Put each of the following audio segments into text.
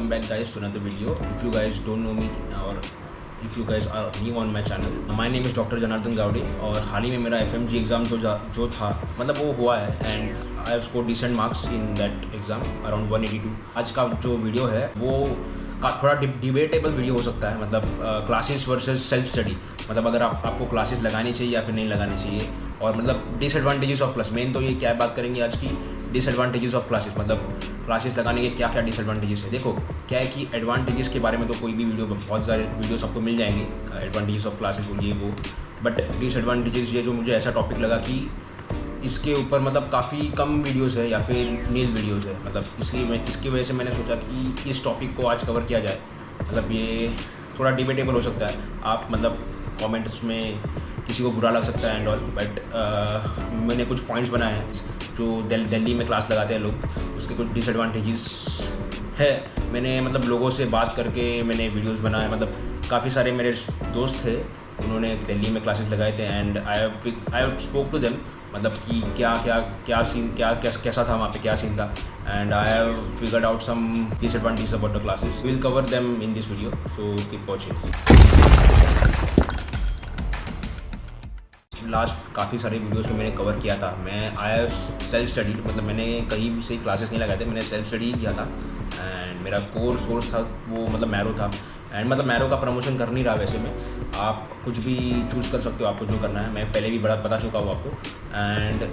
welcome back guys to another video. If you guys don't know me or if you guys are new on my channel, my name is Dr. Janardhan Gowde और हाल ही में मेरा FMG exam जो था मतलब वो हुआ है and I have scored decent marks in that exam around 182. आज का जो वीडियो है वो थोड़ा डिबेटेबल वीडियो हो सकता है, मतलब क्लासेस वर्सेस सेल्फ स्टडी, मतलब अगर आपको क्लासेस लगानी चाहिए या फिर नहीं लगानी चाहिए, और मतलब डिसएडवांटेजेस ऑफ क्लास. मेन तो ये क्या बात करेंगे आज की, डिसएडवांटेजेस ऑफ क्लासेस, मतलब क्लासेस लगाने के क्या क्या डिसएडवांटेजेस है. देखो क्या है कि एडवांटेजेस के बारे में तो कोई भी वीडियो, बहुत सारे वीडियो सबको मिल जाएंगे, एडवांटेजेस ऑफ क्लासेस ये वो, बट डिसएडवांटेजेस ये जो मुझे ऐसा टॉपिक लगा कि इसके ऊपर मतलब काफ़ी कम वीडियोस है या फिर नील वीडियोस है, मतलब इसलिए इसकी वजह से मैंने सोचा कि इस टॉपिक को आज कवर किया जाए. मतलब ये थोड़ा डिबेटेबल हो सकता है, आप मतलब कमेंट्स में किसी को बुरा लग सकता है एंड ऑल, बट मैंने कुछ पॉइंट्स बनाए हैं जो दिल्ली में क्लास लगाते हैं लोग, उसके कुछ डिसएडवांटेजेस है. मैंने मतलब लोगों से बात करके मैंने वीडियोस बनाए, मतलब काफ़ी सारे मेरे दोस्त थे उन्होंने दिल्ली में क्लासेस लगाए थे and I spoke to them, मतलब कि क्या सीन कैसा था वहाँ पे, क्या सीन था, and I have figured out some disadvantages about the classes. We will cover them in this video, so keep watching. Last काफ़ी सारे वीडियोस में मैंने कवर किया था. मैं आई हैव सेल्फ स्टडीड, मतलब मैंने कहीं से क्लासेस नहीं लगाए थे, मैंने सेल्फ स्टडी किया था एंड मेरा कोर सोर्स था वो मतलब मैरो था. एंड मतलब मैरो का प्रमोशन कर नहीं रहा वैसे मैं, आप कुछ भी चूज़ कर सकते हो आपको जो करना है. मैं पहले भी बड़ा बता चुका हूँ आपको, एंड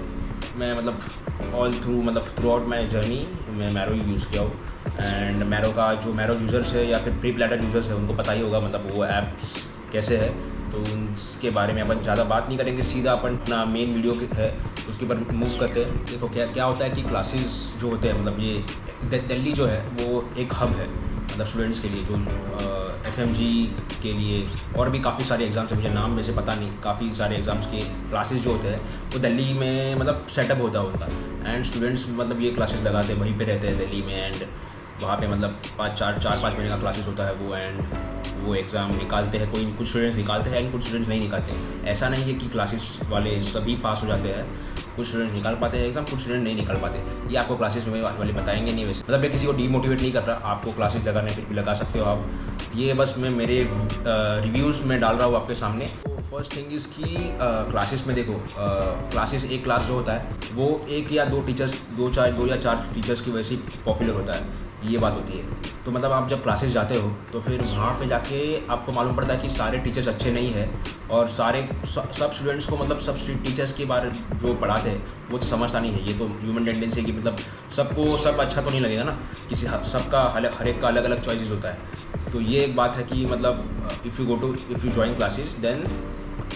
मैं मतलब ऑल थ्रू मतलब थ्रू आउट माई जर्नी मैं मैरो ही यूज़ किया हूँ. एंड मैरो का जो मैरो यूज़र्स है या फिर प्री प्लैटर यूज़र्स है उनको पता ही होगा मतलब वो ऐप्स कैसे है, तो उसके बारे में अपन ज़्यादा बात नहीं करेंगे, सीधा अपन अपना मेन वीडियो है उसके ऊपर मूव करते हैं. देखो क्या होता है कि क्लासेस जो होते हैं, मतलब ये दिल्ली जो है वो एक हब है मतलब स्टूडेंट्स के लिए, जो FMG के लिए और भी काफ़ी सारे एग्ज़ाम्स हैं, मुझे नाम वैसे पता नहीं, काफ़ी सारे एग्ज़ाम्स के क्लासेस जो होते हैं वो दिल्ली में मतलब सेटअप होता है उनका, एंड स्टूडेंट्स मतलब ये क्लासेस लगाते हैं, वहीं पे रहते हैं दिल्ली में, एंड वहाँ पे मतलब 4-5 महीने का क्लासेस होता है वो, एंड वो एग्ज़ाम निकालते हैं. कुछ स्टूडेंट्स निकालते हैं एंड कुछ स्टूडेंट्स नहीं निकालते. ऐसा नहीं है कि क्लासेस वाले सभी पास हो जाते हैं, कुछ स्टूडेंट निकाल पाते हैं एग्ज़ाम, कुछ स्टूडेंट नहीं निकाल पाते. ये आपको क्लासेस में वाले बताएंगे नहीं वैसे, मतलब मैं किसी को डीमोटिवेट नहीं कर रहा, आपको क्लासेस लगाने फिर भी लगा सकते हो आप. ये बस मैं मेरे रिव्यूज़ में डाल रहा हूँ आपके सामने. तो फर्स्ट थिंग इज़ कि क्लासेस में देखो, क्लासेस एक क्लास जो होता है वो एक या दो या चार टीचर्स की वजह से पॉपुलर होता है, ये बात होती है. तो मतलब आप जब क्लासेस जाते हो तो फिर वहाँ पे जाके आपको मालूम पड़ता है कि सारे टीचर्स अच्छे नहीं हैं, और सब स्टूडेंट्स को मतलब सब टीचर्स के बारे जो पढ़ाते हैं वो तो समझता नहीं है. ये तो ह्यूमन टेंडेंसी है कि मतलब सबको सब अच्छा तो नहीं लगेगा ना, सबका हर एक का अलग अलग चॉइसेस होता है. तो ये एक बात है कि मतलब if you join classes then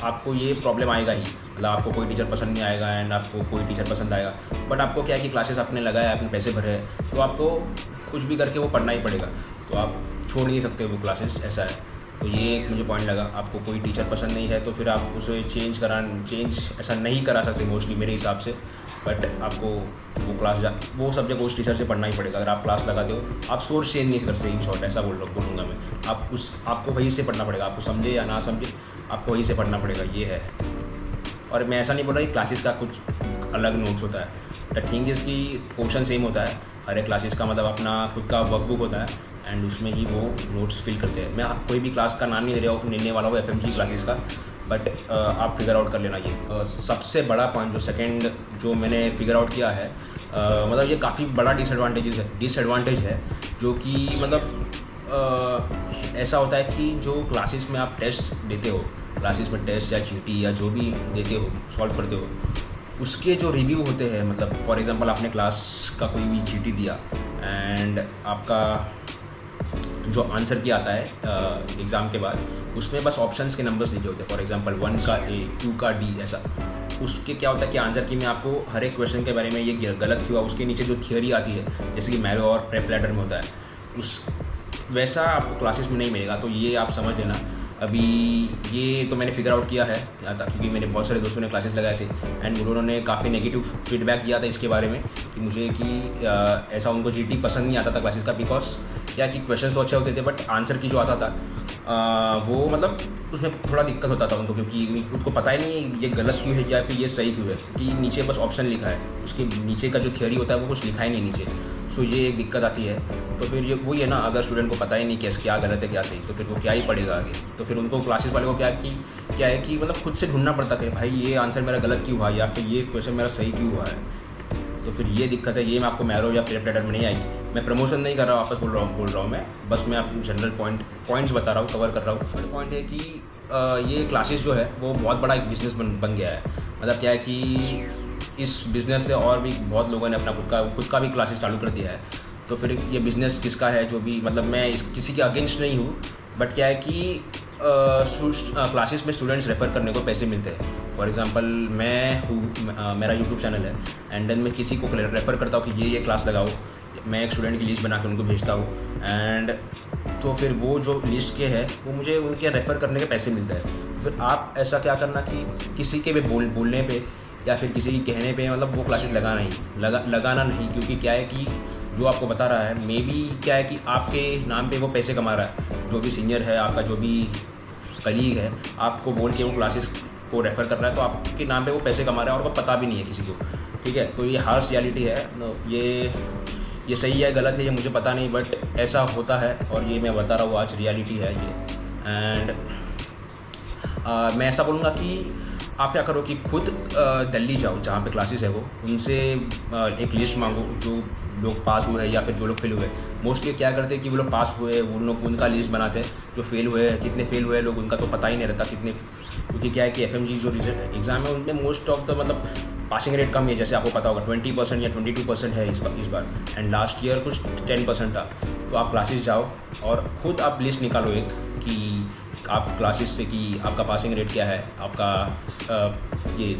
आपको ये प्रॉब्लम आएगा ही, मतलब आपको कोई टीचर पसंद नहीं आएगा एंड आपको कोई टीचर पसंद आएगा. बट आपको क्या है कि क्लासेस आपने लगाया, आपने पैसे भरे हैं, तो आपको कुछ भी करके वो पढ़ना ही पड़ेगा, तो आप छोड़ नहीं सकते वो क्लासेस, ऐसा है. तो ये एक मुझे पॉइंट लगा. आपको कोई टीचर पसंद नहीं है तो फिर आप उसे चेंज ऐसा नहीं करा सकते मोस्टली मेरे हिसाब से, बट आपको वो सब्जेक्ट उस टीचर से पढ़ना ही पड़ेगा. अगर आप क्लास लगाते हो आप सोर्स चेंज नहीं कर सकते, इन शॉर्ट ऐसा बोलूँगा मैं. आपको वहीं से पढ़ना पड़ेगा, आपको समझे या ना समझे आपको वहीं से पढ़ना पड़ेगा, ये है. और मैं ऐसा नहीं बोल रहा कि क्लासेस का कुछ अलग नोट्स होता है. द थिंग इज़ कि पोर्शन सेम होता है हर एक क्लासेस का, मतलब अपना खुद का वर्कबुक होता है एंड उसमें ही वो नोट्स फिल करते हैं. मैं कोई भी क्लास का नाम नहीं लेने वाला हूँ FMG क्लासेस का, बट आप फिगर आउट कर लेना. ये सबसे बड़ा पॉइंट जो सेकंड जो मैंने फिगर आउट किया है, मतलब ये काफ़ी बड़ा डिसएडवांटेज है जो कि मतलब ऐसा होता है कि जो क्लासेस में आप टेस्ट देते हो, क्लासेस में टेस्ट या GT या जो भी देते हो, सॉल्व करते हो, उसके जो रिव्यू होते हैं, मतलब फॉर एग्जांपल आपने क्लास का कोई भी GT दिया एंड आपका जो आंसर की आता है एग्ज़ाम के बाद, उसमें बस ऑप्शंस के नंबर्स लिखे होते हैं, फॉर एग्जांपल 1 का A, 2 का D, ऐसा. उसके क्या होता है कि आंसर की में आपको हर एक क्वेश्चन के बारे में ये गलत क्यों हुआ, उसके नीचे जो थियोरी आती है जैसे कि मैरो और प्रेप लैडर में होता है, वैसा आपको क्लासेस में नहीं मिलेगा. तो ये आप समझ लेना. अभी ये तो मैंने फिगर आउट किया है यहाँ तक, क्योंकि मेरे बहुत सारे दोस्तों ने क्लासेस लगाए थे एंड उन्होंने काफ़ी नेगेटिव फीडबैक दिया था इसके बारे में कि मुझे कि ऐसा उनको GT पसंद नहीं आता था क्लासेस का, बिकॉज क्या कि क्वेश्चन तो अच्छे होते थे बट आंसर की जो आता था वो मतलब उसमें थोड़ा दिक्कत होता था उनको, क्योंकि उनको पता ही नहीं ये गलत क्यों है या फिर ये सही क्यों है, कि नीचे बस ऑप्शन लिखा है, उसके नीचे का जो थियोरी होता है वो कुछ लिखा ही नहीं नीचे. सो ये एक दिक्कत आती है। तो फिर ये वही है ना, अगर स्टूडेंट को पता ही नहीं कैसे क्या गलत है क्या सही, तो फिर वो क्या ही पढ़ेगा आगे। तो फिर उनको क्लासेस वाले को क्या है कि मतलब खुद से ढूंढना पड़ता है कि भाई ये आंसर मेरा गलत क्यों हुआ या फिर ये क्वेश्चन मेरा सही क्यों हुआ है। तो फिर ये दिक्कत है, ये मैं आपको मैरो या प्रेडेटर में नहीं आएगी। मैं प्रमोशन नहीं कर रहा हूँ, वापस बोल रहा हूँ मैं, बस मैं अपने जनरल पॉइंट्स बता रहा हूँ, कवर कर रहा हूँ। थर्ड पॉइंट है कि ये क्लासेस जो है वो बहुत बड़ा एक बिज़नेस बन गया है। मतलब क्या है कि इस बिज़नेस से और भी बहुत लोगों ने अपना खुद का भी क्लासेस चालू कर दिया है। तो फिर ये बिज़नेस किसका है, जो भी मतलब मैं किसी के अगेंस्ट नहीं हूँ, बट क्या है कि क्लासेस में स्टूडेंट्स रेफ़र करने को पैसे मिलते हैं। फॉर एग्जांपल मेरा यूट्यूब चैनल है एंड देन मैं किसी को रेफ़र करता हूँ कि ये क्लास लगाओ, मैं एक स्टूडेंट की लिस्ट बना के उनको भेजता हूँ एंड तो फिर वो जो लिस्ट के है वो मुझे उनके रेफ़र करने के पैसे मिलते हैं। फिर आप ऐसा क्या करना कि किसी के भी बोलने पे या फिर किसी के कहने पे मतलब वो क्लासेस लगाना नहीं, क्योंकि क्या है कि जो आपको बता रहा है मे बी क्या है कि आपके नाम पे वो पैसे कमा रहा है, जो भी सीनियर है आपका, जो भी कलीग है, आपको बोल के वो क्लासेस को रेफ़र कर रहा है, तो आपके नाम पे वो पैसे कमा रहा है और वो पता भी नहीं है किसी को। ठीक है, तो ये हार्श रियलिटी है। ये सही है गलत है ये मुझे पता नहीं, बट ऐसा होता है और ये मैं बता रहा हूँ आज, रियलिटी है ये। एंड मैं ऐसा बोलूँगा कि आप क्या करो कि खुद दिल्ली जाओ जहाँ पे क्लासेस है वो, उनसे एक लिस्ट मांगो जो लोग पास हुए हैं या फिर जो लोग फेल हुए। मोस्टली क्या करते हैं कि वो लोग पास हुए उन लोग उनका लिस्ट बनाते हैं, जो फेल हुए हैं कितने फेल हुए लोग उनका तो पता ही नहीं रहता कितने, क्योंकि क्या है कि FMG जो रिजल्ट एग्ज़ाम है उनमें मोस्ट ऑफ द मतलब पासिंग रेट कम है, जैसे आपको पता होगा 20% या 22% है इस बार एंड लास्ट ईयर कुछ 10% था। तो आप क्लासेस जाओ और ख़ुद आप लिस्ट निकालो एक कि आप क्लासेस से कि आपका पासिंग रेट क्या है, आपका ये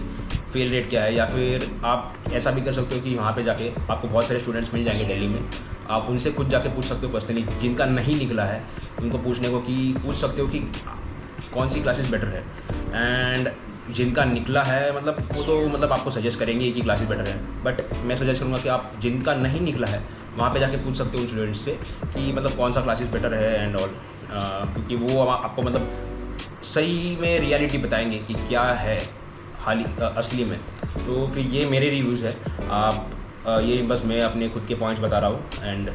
फेल रेट क्या है, या फिर आप ऐसा भी कर सकते हो कि वहाँ पे जाके आपको बहुत सारे स्टूडेंट्स मिल जाएंगे दिल्ली में, आप उनसे खुद जाके पूछ सकते हो पर्सनली, जिनका नहीं निकला है उनको पूछने को कि पूछ सकते हो कि कौन सी क्लासेस बेटर है। एंड जिनका निकला है मतलब वो तो मतलब आपको सजेस्ट करेंगे कि क्लासेस बेटर है, बट मैं सजेस्ट करूँगा कि आप जिनका नहीं निकला है वहाँ पे जाके पूछ सकते हो उन स्टूडेंट्स से कि मतलब कौन सा क्लासेस बेटर है एंड ऑल, क्योंकि वो आपको मतलब सही में रियलिटी बताएंगे कि क्या है असली में। तो फिर ये मेरे रिव्यूज़ है, आप ये बस मैं अपने खुद के पॉइंट्स बता रहा हूँ एंड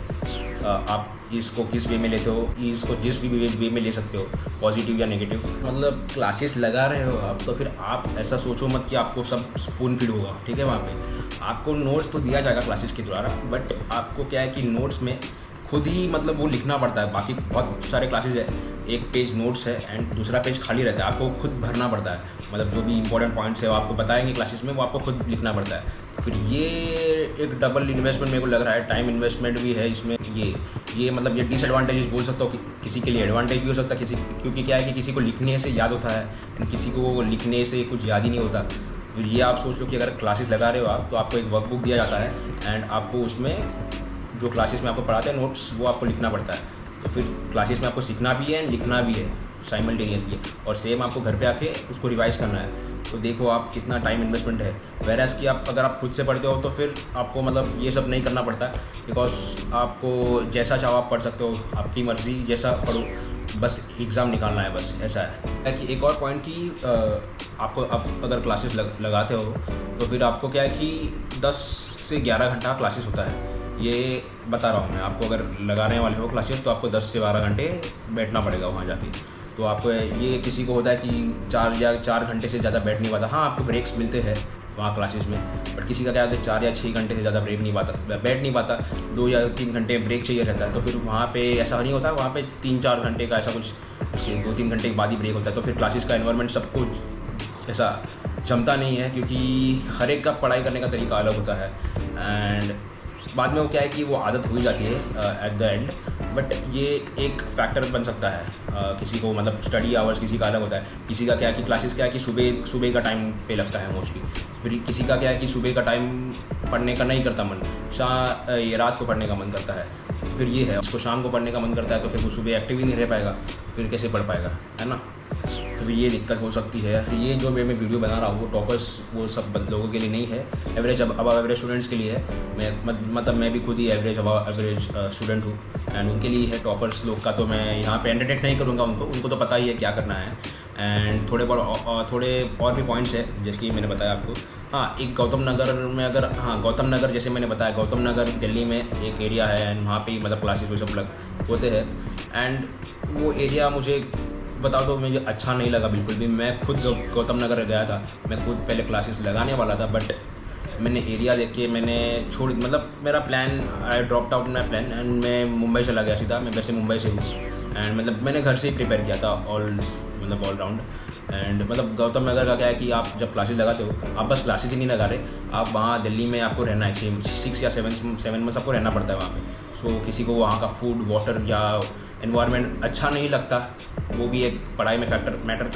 आप इसको किस वे में लेते हो, इसको जिस भी वे में ले सकते हो, पॉजिटिव या नेगेटिव। मतलब क्लासेस लगा रहे हो आप तो फिर आप ऐसा सोचो मत कि आपको सब स्पून फीड होगा। ठीक है, वहाँ पे आपको नोट्स तो दिया जाएगा क्लासेस के द्वारा, बट आपको क्या है कि नोट्स में खुद ही मतलब वो लिखना पड़ता है। बाकी बहुत सारे क्लासेस है, एक पेज नोट्स है एंड दूसरा पेज खाली रहता है, आपको खुद भरना पड़ता है। मतलब जो भी इंपॉर्टेंट पॉइंट्स है वो आपको बताएंगे क्लासेस में, वो आपको खुद लिखना पड़ता है। तो फिर ये एक डबल इन्वेस्टमेंट मेरे को लग रहा है, टाइम इन्वेस्टमेंट भी है इसमें। ये मतलब ये डिसएडवांटेजेस बोल सकता हूँ, किसी के लिए एडवांटेज भी हो सकता है क्योंकि क्या है कि किसी को लिखने से याद होता है एंड किसी को लिखने से कुछ याद ही नहीं होता। फिर ये आप सोच लो कि अगर क्लासेस लगा रहे हो आप, तो आपको एक वर्कबुक दिया जाता है एंड आपको उसमें जो क्लासेस में आपको पढ़ाते हैं नोट्स वो आपको लिखना पड़ता है। तो फिर क्लासेस में आपको सीखना भी है लिखना भी है साइमल्टेनियसली, और सेम आपको घर पे आके उसको रिवाइज़ करना है। तो देखो आप कितना टाइम इन्वेस्टमेंट है। वेराज कि अगर आप खुद से पढ़ते हो तो फिर आपको मतलब ये सब नहीं करना पड़ता, बिकॉज आपको जैसा चाहो आप पढ़ सकते हो, आपकी मर्ज़ी जैसा पढ़ो, बस एग्ज़ाम निकालना है, बस ऐसा है। कि एक और पॉइंट कि आपको अगर क्लासेस लगाते हो तो फिर आपको क्या है कि 10 से 11 घंटा क्लासेस होता है। ये बता रहा हूँ मैं आपको, अगर लगाने वाले हो क्लासेस तो आपको 10 से 12 घंटे बैठना पड़ेगा वहाँ जाके। तो आपको ये किसी को होता है कि 4 घंटे से ज़्यादा बैठ नहीं पाता। हाँ, आपको ब्रेक्स मिलते हैं वहाँ क्लासेस में, बट किसी का क्या होता है 4 या 6 घंटे से ज़्यादा बैठ नहीं पाता, 2 या 3 घंटे ब्रेक चाहिए रहता है। तो फिर वहाँ पे ऐसा नहीं होता, वहाँ पे 3-4 घंटे का ऐसा कुछ, उसके 2-3 घंटे के बाद ही ब्रेक होता है। तो फिर क्लासेस का एनवायरनमेंट सबको ऐसा जमता नहीं है, क्योंकि हर एक का पढ़ाई करने का तरीका अलग होता है एंड बाद में वो क्या है कि वो आदत हो ही जाती है एट द एंड। बट ये एक फैक्टर बन सकता है किसी को, मतलब स्टडी आवर्स किसी का अलग होता है। किसी का क्या है कि क्लासेस क्या है कि सुबह का टाइम पे लगता है मोस्टली, फिर किसी का क्या है कि सुबह का टाइम पढ़ने का नहीं करता मन, ये रात को पढ़ने का मन करता है। फिर ये है, उसको शाम को पढ़ने का मन करता है तो फिर वो सुबह एक्टिव ही नहीं रह पाएगा, फिर कैसे पढ़ पाएगा, है ना। तो फिर ये दिक्कत हो सकती है। ये जो मैं वीडियो बना रहा हूँ वो टॉपर्स वो सब लोगों के लिए नहीं है, एवरेज अब एवरेज स्टूडेंट्स के लिए है। मतलब मैं भी खुद ही एवरेज स्टूडेंट हूँ एंड उनके लिए है टॉपर्स लोग का। तो मैं यहाँ पे एंटरटेन नहीं करूँगा उनको तो पता ही है क्या करना है। एंड थोड़े और भी पॉइंट्स हैं जैसे कि मैंने बताया आपको। हाँ, एक गौतम नगर में अगर, हाँ गौतम नगर जैसे मैंने बताया, गौतम नगर दिल्ली में एक एरिया है एंड वहाँ पे ही मतलब क्लासेस वो सब लग होते हैं। एंड वो एरिया मुझे बताओ तो मुझे अच्छा नहीं लगा बिल्कुल भी। मैं खुद गौतम नगर गया था, मैं खुद पहले क्लासेस लगाने वाला था, बट मैंने एरिया देख के मैंने छोड़, मतलब मेरा plan, I dropped out my plan and मैं मुंबई चला गया सीधा। मैं वैसे मुंबई से हूँ एंड मतलब मैंने घर से ही प्रिपेयर किया था ऑल राउंड। एंड मतलब गौतम नगर का क्या है कि आप जब क्लासेस लगाते हो, आप बस क्लासेस ही नहीं लगा रहे, आप वहाँ दिल्ली में आपको रहना है 6 या 7 मंथ्स आपको रहना पड़ता है वहाँ पे। सो किसी को वहाँ का फूड, वाटर या एनवायरनमेंट अच्छा नहीं लगता, वो भी एक पढ़ाई में मैटर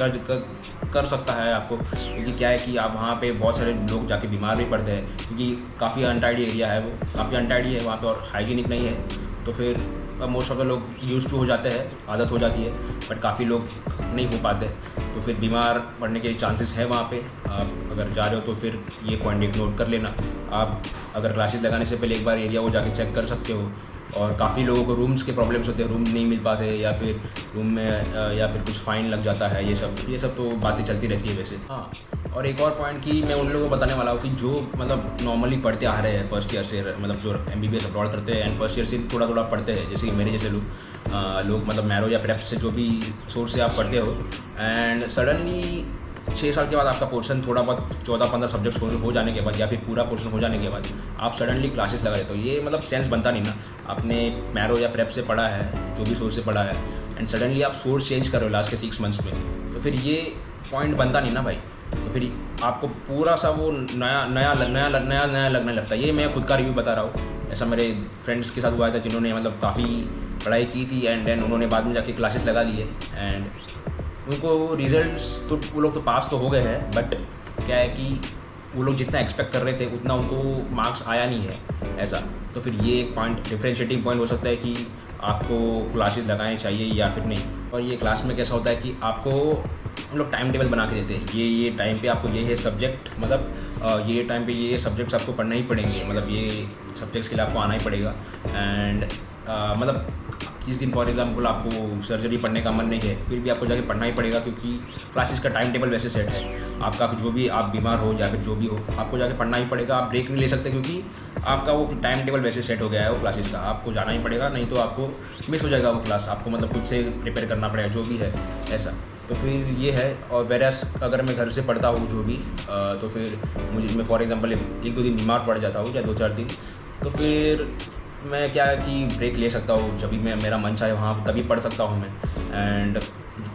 कर सकता है आपको, क्योंकि क्या है कि आप वहाँ पे बहुत सारे लोग जाके बीमार भी पड़ते हैं, क्योंकि काफ़ी अनटाइडी एरिया है, वो काफ़ी अनटाइडी है वहाँ पे और हाइजीनिक नहीं है। तो फिर मोस्ट ऑफ द लोग यूज टू हो जाते हैं, आदत हो जाती है, बट काफ़ी लोग नहीं हो पाते, तो फिर बीमार पड़ने के चांसेस है वहाँ पे। आप अगर जा रहे हो तो फिर ये पॉइंट एक नोट कर लेना। आप अगर क्लासेस लगाने से पहले एक बार एरिया वो जाके चेक कर सकते हो। और काफ़ी लोगों को रूम्स के प्रॉब्लम्स होते हैं, रूम नहीं मिल पाते, या फिर रूम में या फिर कुछ फ़ाइन लग जाता है, ये सब तो बातें चलती रहती है वैसे। हाँ, और एक और पॉइंट कि मैं उन लोगों को बताने वाला हूँ कि जो मतलब नॉर्मली पढ़ते आ रहे हैं फर्स्ट ईयर से, मतलब जो MBBS अब्रॉड करते हैं एंड फर्स्ट ईयर से थोड़ा पढ़ते हैं, जैसे कि मेरे जैसे लोग मतलब मैरो या प्रेप से जो भी सोर्स से आप पढ़ते हो, एंड सडनली 6 साल के बाद आपका पोर्शन थोड़ा बहुत 14-15 सब्जेक्ट्स हो जाने के बाद, या फिर पूरा पोर्शन हो जाने के बाद आप सडनली क्लासेस लगा देते हो, ये मतलब सेंस बनता नहीं ना। आपने मैरो या प्रेप से पढ़ा है, जो भी सोर्स से पढ़ा है, एंड सडनली आप सोर्स चेंज कर रहे हो लास्ट के 6 मंथ्स में, तो फिर ये पॉइंट बनता नहीं ना भाई। तो फिर आपको पूरा सा वो नया लगने लगता है। ये मैं खुद का रिव्यू बता रहा हूँ, ऐसा मेरे फ्रेंड्स के साथ हुआ था जिन्होंने मतलब काफ़ी पढ़ाई की थी एंड देन उन्होंने बाद में जाके क्लासेस लगा लिए, एंड उनको रिजल्ट्स तो वो लोग तो पास तो हो गए हैं, बट क्या है कि वो लोग जितना एक्सपेक्ट कर रहे थे उतना उनको मार्क्स आया नहीं है ऐसा। तो फिर ये एक पॉइंट, डिफरेंशिएटिंग पॉइंट हो सकता है कि आपको क्लासेस लगाने चाहिए या फिर नहीं। और ये क्लास में कैसा होता है कि आपको हम लोग टाइम टेबल बना के देते हैं, ये टाइम पे आपको ये है सब्जेक्ट, मतलब ये टाइम पे ये सब्जेक्ट्स आपको पढ़ना ही पड़ेंगे, मतलब ये सब्जेक्ट्स के लिए आपको आना ही पड़ेगा। एंड मतलब किस दिन फॉर एग्जांपल आपको सर्जरी पढ़ने का मन नहीं है, फिर भी आपको जाके पढ़ना ही पड़ेगा, क्योंकि क्लासेस का टाइम टेबल वैसे सेट है आपका। जो भी आप बीमार हो या फिर जो भी हो, आपको जाके पढ़ना ही पड़ेगा, आप ब्रेक नहीं ले सकते, क्योंकि आपका वो टाइम टेबल वैसे सेट हो गया है वो क्लासेस का, आपको जाना ही पड़ेगा, नहीं तो आपको मिस हो जाएगा वो क्लास, आपको मतलब खुद से प्रिपेयर करना पड़ेगा जो भी है ऐसा। तो फिर ये है। और वेरस अगर मैं घर से पढ़ता हूँ जो भी, तो फिर मैं फॉर एग्जांपल 1-2 दिन बीमार पड़ जाता हूँ या 2-4 दिन, तो फिर मैं क्या है कि ब्रेक ले सकता हूँ, जब भी मेरा मन चाहे वहाँ तभी पढ़ सकता हूँ मैं। एंड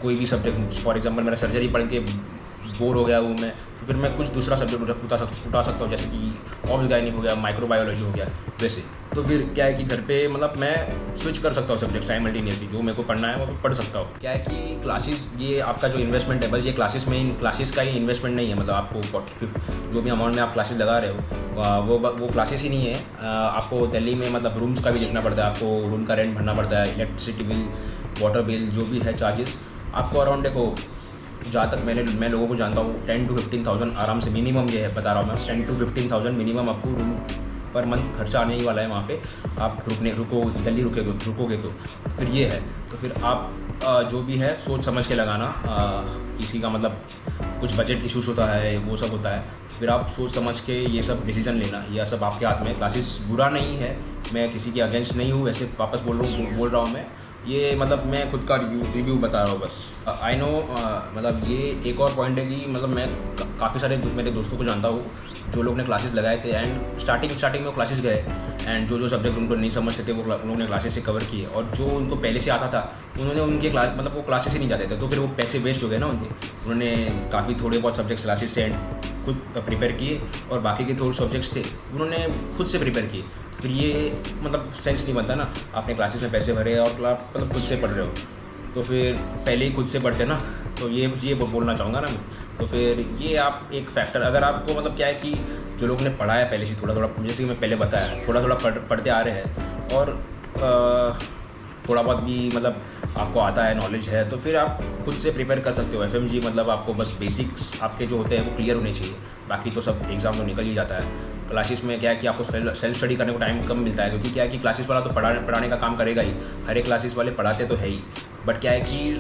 कोई भी सब्जेक्ट, फॉर एग्जांपल मेरा सर्जरी पढ़ के बोर हो गया हूँ मैं, तो फिर मैं कुछ दूसरा सब्जेक्ट उठा सकता हूँ, जैसे कि ऑब्स गायनी हो गया, माइक्रोबायोलॉजी हो गया वैसे। तो फिर क्या है कि घर पे मतलब मैं स्विच कर सकता हूँ सब्जेक्ट साइमल्टेनियसली, जो मेरे को पढ़ना है वो पढ़ सकता हूँ। क्या है कि क्लासेस, ये आपका जो इन्वेस्टमेंट है, बस ये क्लासेस का ही इन्वेस्टमेंट नहीं है, मतलब आपको जो भी अमाउंट में आप क्लासेस लगा रहे हो वो क्लासेस ही नहीं है। आपको दिल्ली में मतलब रूम्स का भी देखना पड़ता है, आपको रूम का रेंट भरना पड़ता है, इलेक्ट्रिसिटी बिल, वाटर बिल, जो भी है चार्जेस आपको अराउंड, देखो जहाँ तक मैं लोगों को जानता हूँ 10 to 15,000 आराम से मिनिमम, ये है बता रहा हूँ मैं, 10 to 15,000 मिनिमम आपको रूम पर मंथ खर्चा आने ही वाला है वहाँ पे। आप दिल्ली रुकोगे तो फिर ये है। तो फिर आप जो भी है सोच समझ के लगाना। किसी का मतलब कुछ बजट इशूज़ होता है, वो सब होता है, फिर आप सोच समझ के ये सब डिसीजन लेना, यह सब आपके हाथ में। क्लासेस बुरा नहीं है, मैं किसी के अगेंस्ट नहीं हूँ, वैसे वापस बोल रहा हूँ मैं, ये मतलब मैं खुद का रिव्यू बता रहा हूँ बस। आई नो, मतलब ये एक और पॉइंट है कि मतलब मैं काफ़ी सारे मेरे दोस्तों को जानता हूँ जो लोग ने क्लासेस लगाए थे एंड स्टार्टिंग में वो क्लासेस गए, एंड जो सब्जेक्ट उनको नहीं समझते थे वो उन लोगों क्लासेस से कवर किए, और जो उनको पहले से आता था उन्होंने उनके क्लास मतलब वो क्लासेस ही नहीं जाते थे, तो फिर वो पैसे वेस्ट हो गए ना उनके। उन्होंने काफ़ी थोड़े बहुत सब्जेक्ट्स क्लासेस से खुद प्रिपेयर किए, और बाकी के थोड़े सब्जेक्ट्स थे उन्होंने खुद से प्रिपेयर किए। फिर ये मतलब सेंस नहीं बनता ना, आपने क्लासेस में पैसे भरे और मतलब खुद से पढ़ रहे हो, तो फिर पहले ही खुद से पढ़ते ना, तो ये बोलना चाहूँगा ना मैं। तो फिर ये आप एक फैक्टर, अगर आपको मतलब क्या है कि जो लोग ने पढ़ा है पहले से थोड़ा, जैसे कि मैं पहले बताया, थोड़ा पढ़ते आ रहे हैं और थोड़ा बहुत भी मतलब आपको आता है, नॉलेज है, तो फिर आप खुद से प्रिपेयर कर सकते हो। FMG मतलब आपको बस बेसिक्स आपके जो होते हैं वो क्लियर होने चाहिए, बाकी तो सब एग्ज़ाम तो निकल ही जाता है। क्लासेस में क्या है कि आपको सेल्फ स्टडी करने को टाइम कम मिलता है, क्योंकि क्या है कि क्लासेस वाला तो पढ़ाने का काम करेगा ही, हर एक क्लासेस वाले पढ़ाते तो है ही, बट क्या है कि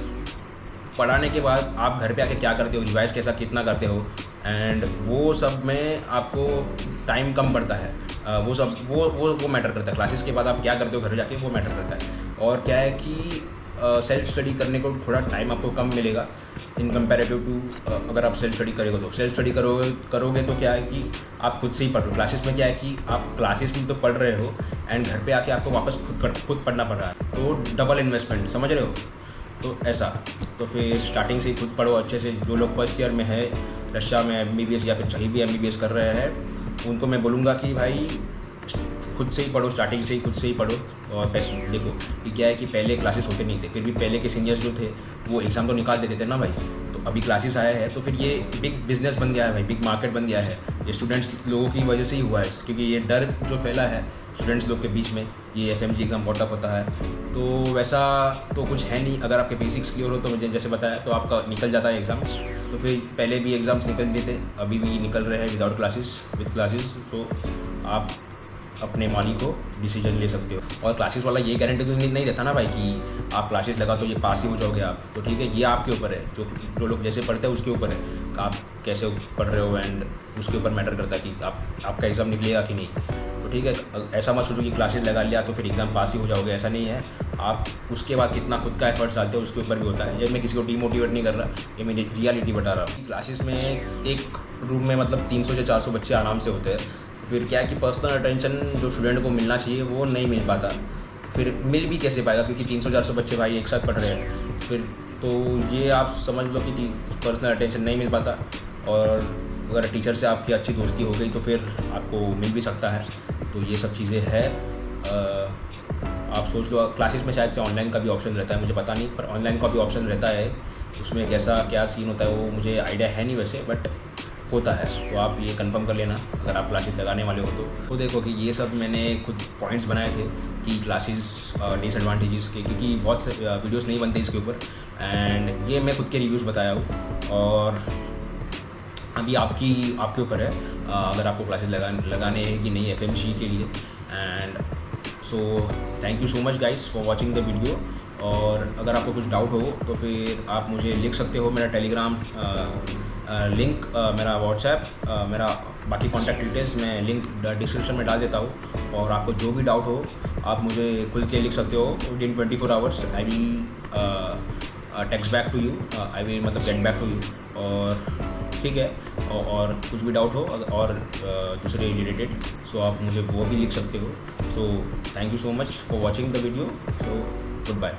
पढ़ाने के बाद आप घर पे आके क्या करते हो, रिवाइज कैसा कितना करते हो, एंड वो सब में आपको टाइम कम पड़ता है। वो सब वो मैटर करता है। क्लासेस के बाद आप क्या करते हो घर जाके, वो मैटर करता है। और क्या है कि सेल्फ स्टडी करने को थोड़ा टाइम आपको कम मिलेगा इन कंपेरेटिव टू अगर आप सेल्फ स्टडी करोगे। तो सेल्फ स्टडी करोगे तो क्या है कि आप खुद से ही पढ़ रहे हो। क्लासेस में क्या है कि आप क्लासेस में तो पढ़ रहे हो एंड घर पे आके आपको वापस खुद पढ़ना पड़ रहा है, तो डबल इन्वेस्टमेंट, समझ रहे हो। तो ऐसा, तो फिर स्टार्टिंग से ही खुद पढ़ो अच्छे से। जो लोग फर्स्ट ईयर में है रशिया में MBBS या फिर कहीं भी MBBS कर रहे हैं, उनको मैं बोलूँगा कि भाई खुद से ही पढ़ो, स्टार्टिंग से ही खुद से ही पढ़ो। और देखो कि क्या है कि पहले क्लासेस होते नहीं थे, फिर भी पहले के सीनियर्स जो थे वो एग्ज़ाम तो निकाल देते थे ना भाई। तो अभी क्लासेस आया है तो फिर ये बिग बिजनेस बन गया है भाई, बिग मार्केट बन गया है। ये स्टूडेंट्स लोगों की वजह से ही हुआ है, क्योंकि ये डर जो फैला है स्टूडेंट्स लोग के बीच में, ये FMG एग्ज़ाम बहुत टफ होता है। तो वैसा तो कुछ है नहीं। अगर आपके बेसिक्स क्लियर हो तो मुझे जैसे बताया तो आपका निकल जाता है एग्ज़ाम। तो फिर पहले भी एग्ज़ाम्स निकल देते, अभी भी निकल रहे हैं विदाउट क्लासेस, विद क्लासेस। तो आप अपने मालिक को डिसीजन ले सकते हो। और क्लासेस वाला ये गारंटी तो नहीं देता ना भाई कि आप क्लासेस लगा तो ये पास ही हो जाओगे आप। तो ठीक है, ये आपके ऊपर है, जो लोग जैसे पढ़ते हैं उसके ऊपर है कि आप कैसे पढ़ रहे हो, एंड उसके ऊपर मैटर करता है कि आपका एग्ज़ाम निकलेगा कि नहीं। तो ठीक है, ऐसा मत सोचो कि क्लासेस लगा लिया तो फिर एग्ज़ाम पास ही हो जाओगे, ऐसा नहीं है। आप उसके बाद कितना खुद का एफर्ट्स डालते हो उसके ऊपर भी होता है। ये मैं किसी को डीमोटिवेट नहीं कर रहा, ये मैं रियलिटी बता रहा हूँ। क्लासेस में एक रूम में मतलब 300 से 400 बच्चे आराम से होते हैं। फिर क्या है कि पर्सनल अटेंशन जो स्टूडेंट को मिलना चाहिए वो नहीं मिल पाता। फिर मिल भी कैसे पाएगा, क्योंकि 300-400 बच्चे भाई एक साथ पढ़ रहे हैं। फिर तो ये आप समझ लो कि पर्सनल अटेंशन नहीं मिल पाता। और अगर टीचर से आपकी अच्छी दोस्ती हो गई तो फिर आपको मिल भी सकता है। तो ये सब चीज़ें हैं। आप सोच लो, क्लासेस में शायद से ऑनलाइन का भी ऑप्शन रहता है, मुझे पता नहीं, पर ऑनलाइन का भी ऑप्शन रहता है। उसमें कैसा क्या सीन होता है वो मुझे आइडिया है नहीं वैसे, बट होता है। तो आप ये कंफर्म कर लेना अगर आप क्लासेस लगाने वाले हो तो देखो कि ये सब मैंने खुद पॉइंट्स बनाए थे कि क्लासेस डिसएडवांटेजेस के, क्योंकि बहुत से वीडियोस नहीं बनते इसके ऊपर, एंड ये मैं खुद के रिव्यूज़ बताया हूँ। और अभी आपके ऊपर है अगर आपको क्लासेस लगाने हैं कि नहीं FMG के लिए। And so thank you so much guys for watching the video. और अगर आपको कुछ डाउट हो तो फिर आप मुझे लिख सकते हो। मेरा टेलीग्राम लिंक, मेरा व्हाट्सएप, मेरा बाकी कॉन्टैक्ट डिटेल्स मैं लिंक डिस्क्रिप्शन में डाल देता हूँ। और आपको जो भी डाउट हो आप मुझे खुल के लिख सकते हो। Within 24 hours I will text back to you, I will मतलब गेट बैक टू यू। और ठीक है, और कुछ भी डाउट हो और दूसरे रिलेटेड, सो आप मुझे वो भी लिख सकते हो। So thank you so much for watching the video. So good bye.